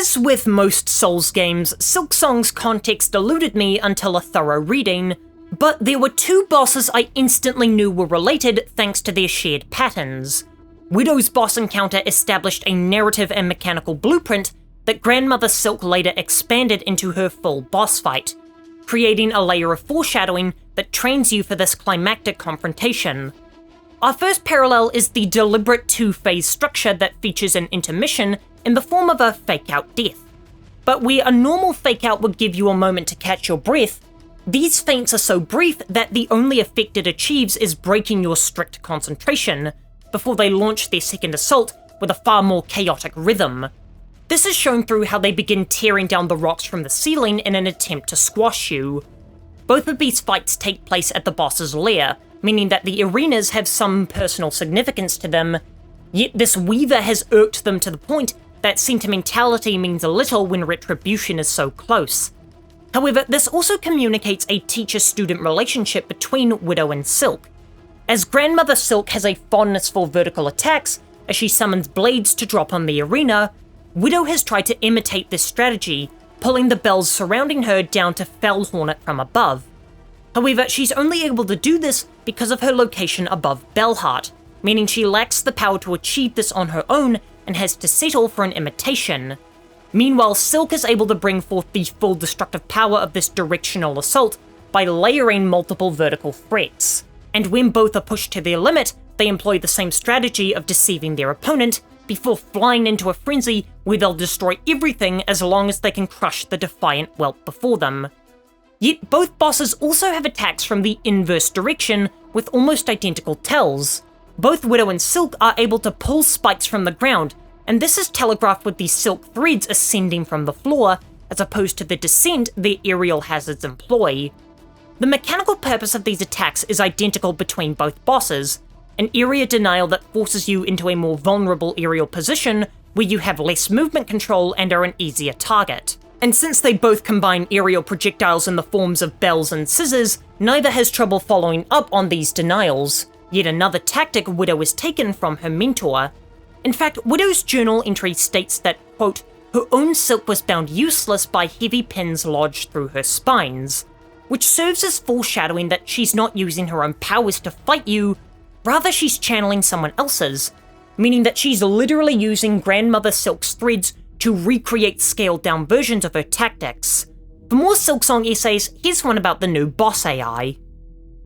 As with most Souls games, Silksong's context eluded me until a thorough reading, but there were two bosses I instantly knew were related thanks to their shared patterns. Widow's boss encounter established a narrative and mechanical blueprint that Grandmother Silk later expanded into her full boss fight, creating a layer of foreshadowing that trains you for this climactic confrontation. Our first parallel is the deliberate two-phase structure that features an intermission in the form of a fake-out death. But where a normal fake-out would give you a moment to catch your breath, these feints are so brief that the only effect it achieves is breaking your strict concentration, before they launch their second assault with a far more chaotic rhythm. This is shown through how they begin tearing down the rocks from the ceiling in an attempt to squash you. Both of these fights take place at the boss's lair, meaning that the arenas have some personal significance to them, yet this Weaver has irked them to the point that sentimentality means a little when retribution is so close. However, this also communicates a teacher-student relationship between Widow and Silk. As Grandmother Silk has a fondness for vertical attacks, as she summons blades to drop on the arena, Widow has tried to imitate this strategy, pulling the bells surrounding her down to fell Hornet from above. However, she's only able to do this because of her location above Bellheart, meaning she lacks the power to achieve this on her own and has to settle for an imitation. Meanwhile, Silk is able to bring forth the full destructive power of this directional assault by layering multiple vertical threats. And when both are pushed to their limit, they employ the same strategy of deceiving their opponent, before flying into a frenzy where they'll destroy everything as long as they can crush the defiant whelp before them. Yet both bosses also have attacks from the inverse direction with almost identical tells. Both Widow and Silk are able to pull spikes from the ground, and this is telegraphed with the silk threads ascending from the floor, as opposed to the descent their aerial hazards employ. The mechanical purpose of these attacks is identical between both bosses, an area denial that forces you into a more vulnerable aerial position where you have less movement control and are an easier target. And since they both combine aerial projectiles in the forms of bells and scissors, neither has trouble following up on these denials. Yet another tactic Widow has taken from her mentor. In fact, Widow's journal entry states that, quote, her own silk was bound useless by heavy pins lodged through her spines, which serves as foreshadowing that she's not using her own powers to fight you, rather she's channeling someone else's, meaning that she's literally using Grandmother Silk's threads to recreate scaled-down versions of her tactics. For more Silksong essays, here's one about the new boss AI.